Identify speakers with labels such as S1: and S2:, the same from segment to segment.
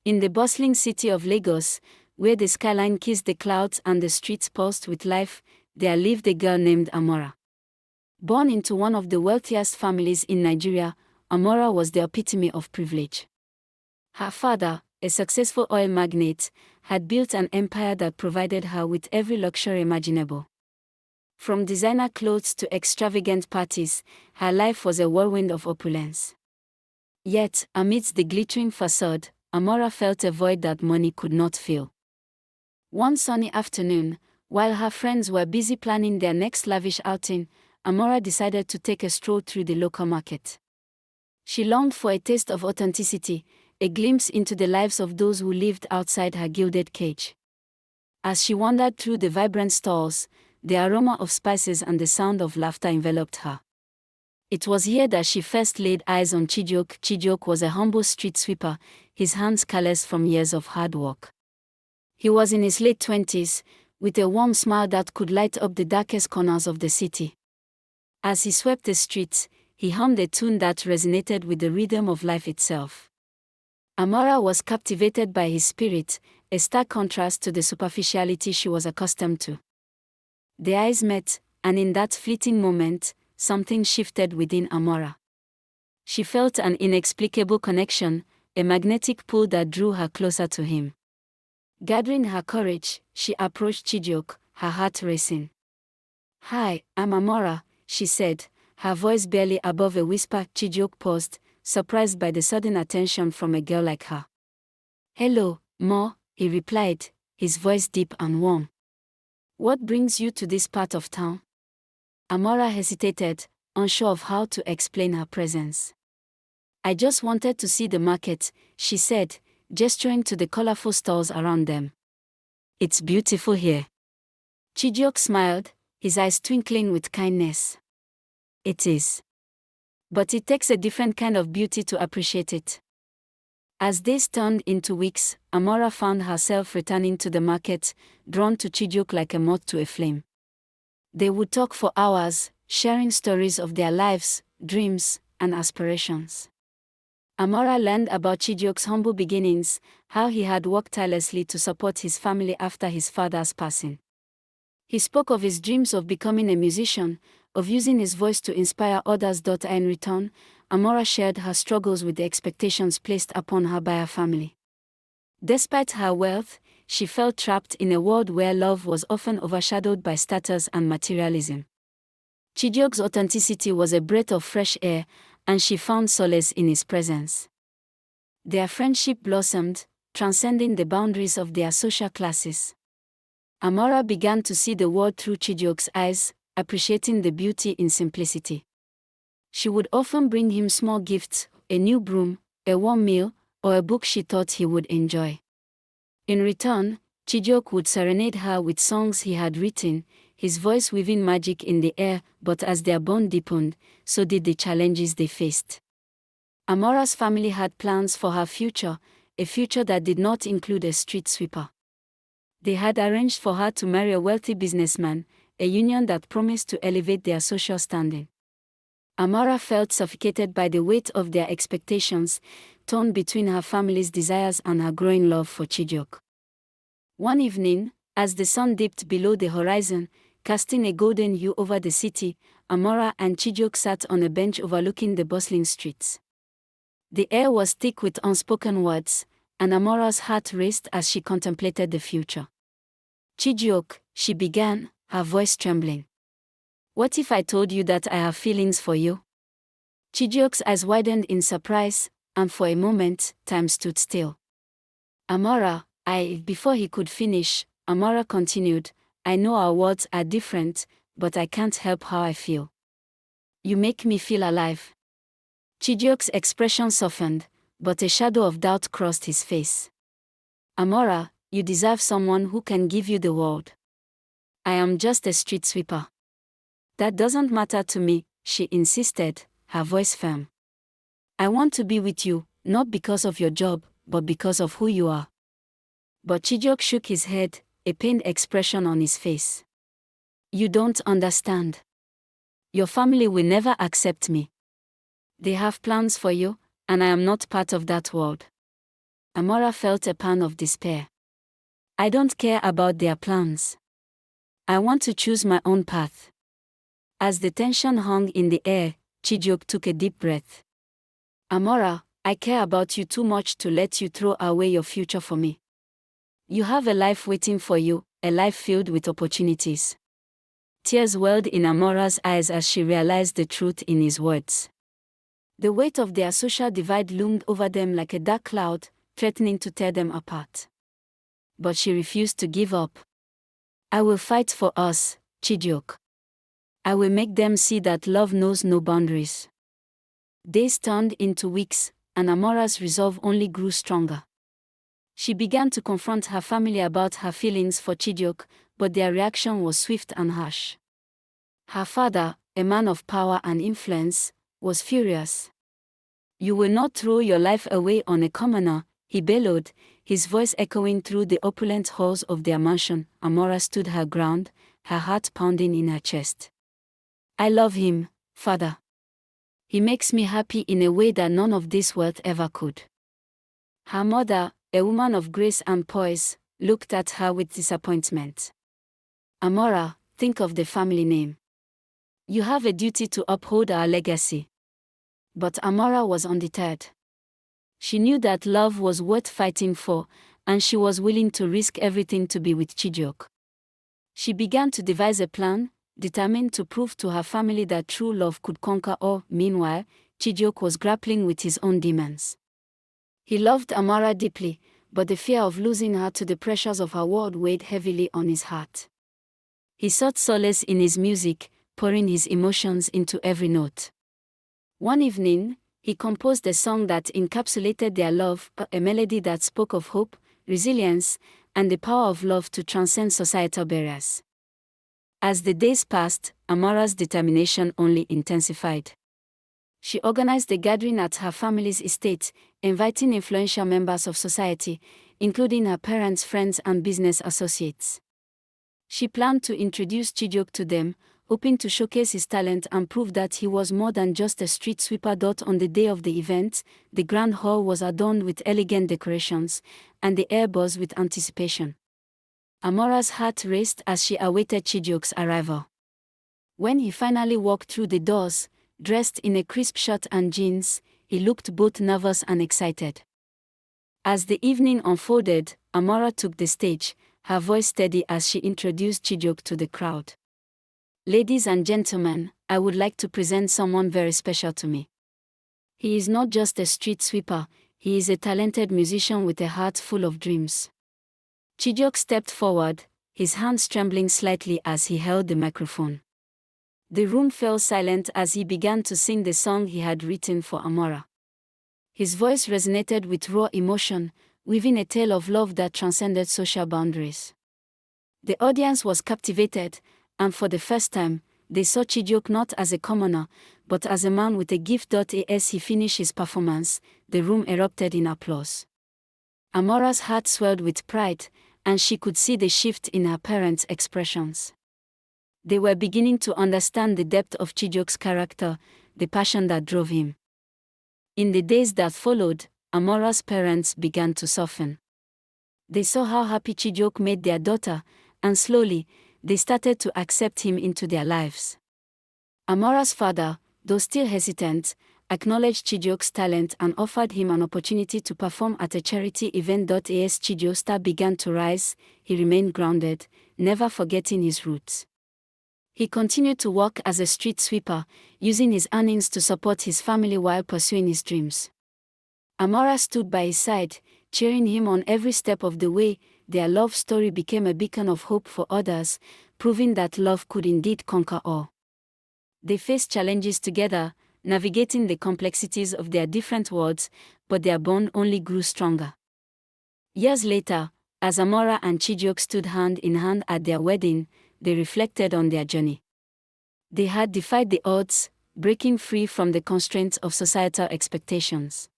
S1: In the bustling city of Lagos, where the skyline kissed the clouds and the streets pulsed with life, there lived a girl named Amora. Born into one of the wealthiest families in Nigeria, Amora was the epitome of privilege. Her father, a successful oil magnate, had built an empire that provided her with every luxury imaginable. From designer clothes to extravagant parties, her life was a whirlwind of opulence. Yet, amidst the glittering facade, Amora felt a void that money could not fill. One sunny afternoon, while her friends were busy planning their next lavish outing, Amora decided to take a stroll through the local market. She longed for a taste of authenticity, a glimpse into the lives of those who lived outside her gilded cage. As she wandered through the vibrant stalls, the aroma of spices and the sound of laughter enveloped her. It was here that she first laid eyes on Chijioke. Chijioke was a humble street sweeper, his hands calloused from years of hard work. He was in his late 20s, with a warm smile that could light up the darkest corners of the city. As he swept the streets, he hummed a tune that resonated with the rhythm of life itself. Amora was captivated by his spirit, a stark contrast to the superficiality she was accustomed to. Their eyes met, and in that fleeting moment, something shifted within Amora. She felt an inexplicable connection, a magnetic pull that drew her closer to him. Gathering her courage, she approached Chijioke, her heart racing. "Hi, I'm Amora," she said, her voice barely above a whisper. Chijioke paused, surprised by the sudden attention from a girl like her. "Hello, Ma," he replied, his voice deep and warm. "What brings you to this part of town?" Amora hesitated, unsure of how to explain her presence. "I just wanted to see the market," she said, gesturing to the colorful stalls around them. "It's beautiful here." Chijioke smiled, his eyes twinkling with kindness. "It is. But it takes a different kind of beauty to appreciate it." As days turned into weeks, Amora found herself returning to the market, drawn to Chijioke like a moth to a flame. They would talk for hours, sharing stories of their lives, dreams, and aspirations. Amora learned about Chijioke's humble beginnings, how he had worked tirelessly to support his family after his father's passing. He spoke of his dreams of becoming a musician, of using his voice to inspire others. In return, Amora shared her struggles with the expectations placed upon her by her family. Despite her wealth, she felt trapped in a world where love was often overshadowed by status and materialism. Chijioke's authenticity was a breath of fresh air, and she found solace in his presence. Their friendship blossomed, transcending the boundaries of their social classes. Amora began to see the world through Chijioke's eyes, appreciating the beauty in simplicity. She would often bring him small gifts, a new broom, a warm meal, or a book she thought he would enjoy. In return, Chijioke would serenade her with songs he had written, his voice weaving magic in the air. But as their bond deepened, so did the challenges they faced. Amora's family had plans for her future, a future that did not include a street sweeper. They had arranged for her to marry a wealthy businessman, a union that promised to elevate their social standing. Amora felt suffocated by the weight of their expectations, torn between her family's desires and her growing love for Chijioke. One evening, as the sun dipped below the horizon, casting a golden hue over the city, Amora and Chijioke sat on a bench overlooking the bustling streets. The air was thick with unspoken words, and Amora's heart raced as she contemplated the future. "Chijioke," she began, her voice trembling. "What if I told you that I have feelings for you?" Chijioke's eyes widened in surprise, and for a moment, time stood still. "Amora, Before he could finish, Amora continued, "I know our words are different, but I can't help how I feel. You make me feel alive." Chijioke's expression softened, but a shadow of doubt crossed his face. "Amora, you deserve someone who can give you the world. I am just a street sweeper." "That doesn't matter to me," she insisted, her voice firm. "I want to be with you, not because of your job, but because of who you are." But Chijioke shook his head, a pained expression on his face. "You don't understand. Your family will never accept me. They have plans for you, and I am not part of that world." Amora felt a pang of despair. I don't care about their plans. I want to choose my own path. As the tension hung in the air, Chijioke took a deep breath. Amora, I care about you too much to let you throw away your future for me. You have a life waiting for you, a life filled with opportunities. Tears welled in Amora's eyes as she realized the truth in his words. The weight of their social divide loomed over them like a dark cloud, threatening to tear them apart. But she refused to give up. I will fight for us, Chijioke. I will make them see that love knows no boundaries. Days turned into weeks, and Amora's resolve only grew stronger. She began to confront her family about her feelings for Chijioke, but their reaction was swift and harsh. Her father, a man of power and influence, was furious. You will not throw your life away on a commoner, he bellowed, his voice echoing through the opulent halls of their mansion. Amora stood her ground, her heart pounding in her chest. I love him, father. He makes me happy in a way that none of this world ever could. Her mother, a woman of grace and poise, looked at her with disappointment. Amora, think of the family name. You have a duty to uphold our legacy. But Amora was undeterred. She knew that love was worth fighting for, and she was willing to risk everything to be with Chijioke. She began to devise a plan, determined to prove to her family that true love could conquer all. Meanwhile, Chijioke was grappling with his own demons. He loved Amora deeply, but the fear of losing her to the pressures of her world weighed heavily on his heart. He sought solace in his music, pouring his emotions into every note. One evening, he composed a song that encapsulated their love, a melody that spoke of hope, resilience, and the power of love to transcend societal barriers. As the days passed, Amora's determination only intensified. She organized a gathering at her family's estate, inviting influential members of society, including her parents, friends, and business associates. She planned to introduce Chijioke to them, hoping to showcase his talent and prove that he was more than just a street sweeper. On the day of the event, the grand hall was adorned with elegant decorations, and the air buzzed with anticipation. Amora's heart raced as she awaited Chijioke's arrival. When he finally walked through the doors, dressed in a crisp shirt and jeans, he looked both nervous and excited. As the evening unfolded, Amora took the stage, her voice steady as she introduced Chijioke to the crowd. Ladies and gentlemen, I would like to present someone very special to me. He is not just a street sweeper, he is a talented musician with a heart full of dreams. Chijioke stepped forward, his hands trembling slightly as he held the microphone. The room fell silent as he began to sing the song he had written for Amora. His voice resonated with raw emotion, weaving a tale of love that transcended social boundaries. The audience was captivated, and for the first time, they saw Chijioke not as a commoner, but as a man with a gift. As he finished his performance, the room erupted in applause. Amora's heart swelled with pride, and she could see the shift in her parents' expressions. They were beginning to understand the depth of Chijioke's character, the passion that drove him. In the days that followed, Amora's parents began to soften. They saw how happy Chijioke made their daughter, and slowly, they started to accept him into their lives. Amora's father, though still hesitant, acknowledged Chijioke's talent and offered him an opportunity to perform at a charity event. As Chijioke's star began to rise, he remained grounded, never forgetting his roots. He continued to work as a street sweeper, using his earnings to support his family while pursuing his dreams. Amora stood by his side, cheering him on every step of the way. Their love story became a beacon of hope for others, proving that love could indeed conquer all. They faced challenges together, navigating the complexities of their different worlds, but their bond only grew stronger. Years later, as Amora and Chijioke stood hand in hand at their wedding, they reflected on their journey. They had defied the odds, breaking free from the constraints of societal expectations.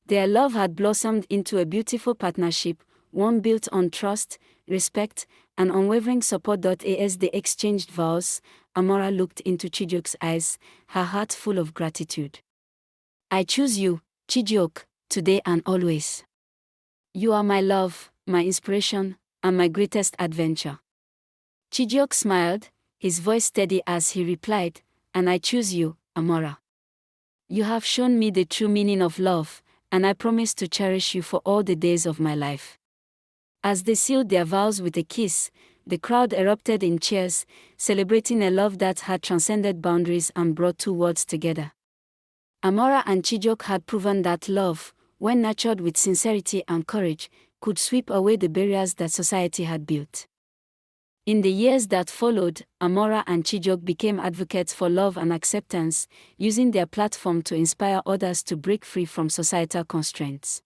S1: Their love had blossomed into a beautiful partnership, one built on trust, respect, and unwavering support. As they exchanged vows, Amora looked into Chijioke's eyes, her heart full of gratitude. I choose you, Chijioke, today and always. You are my love, my inspiration, and my greatest adventure. Chijioke smiled, his voice steady as he replied, and I choose you, Amora. You have shown me the true meaning of love, and I promise to cherish you for all the days of my life. As they sealed their vows with a kiss, the crowd erupted in cheers, celebrating a love that had transcended boundaries and brought two worlds together. Amora and Chijioke had proven that love, when nurtured with sincerity and courage, could sweep away the barriers that society had built. In the years that followed, Amora and Chijioke became advocates for love and acceptance, using their platform to inspire others to break free from societal constraints.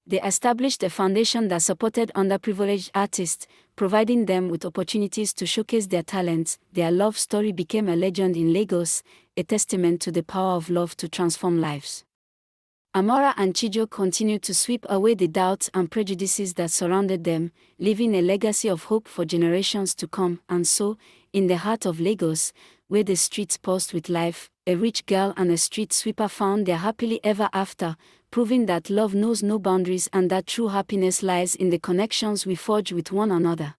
S1: They established a foundation that supported underprivileged artists, providing them with opportunities to showcase their talents. Their love story became a legend in Lagos, a testament to the power of love to transform lives. Amora and Chijioke continued to sweep away the doubts and prejudices that surrounded them, leaving a legacy of hope for generations to come. And so, in the heart of Lagos, where the streets pulsed with life, a rich girl and a street sweeper found their happily ever after, proving that love knows no boundaries and that true happiness lies in the connections we forge with one another.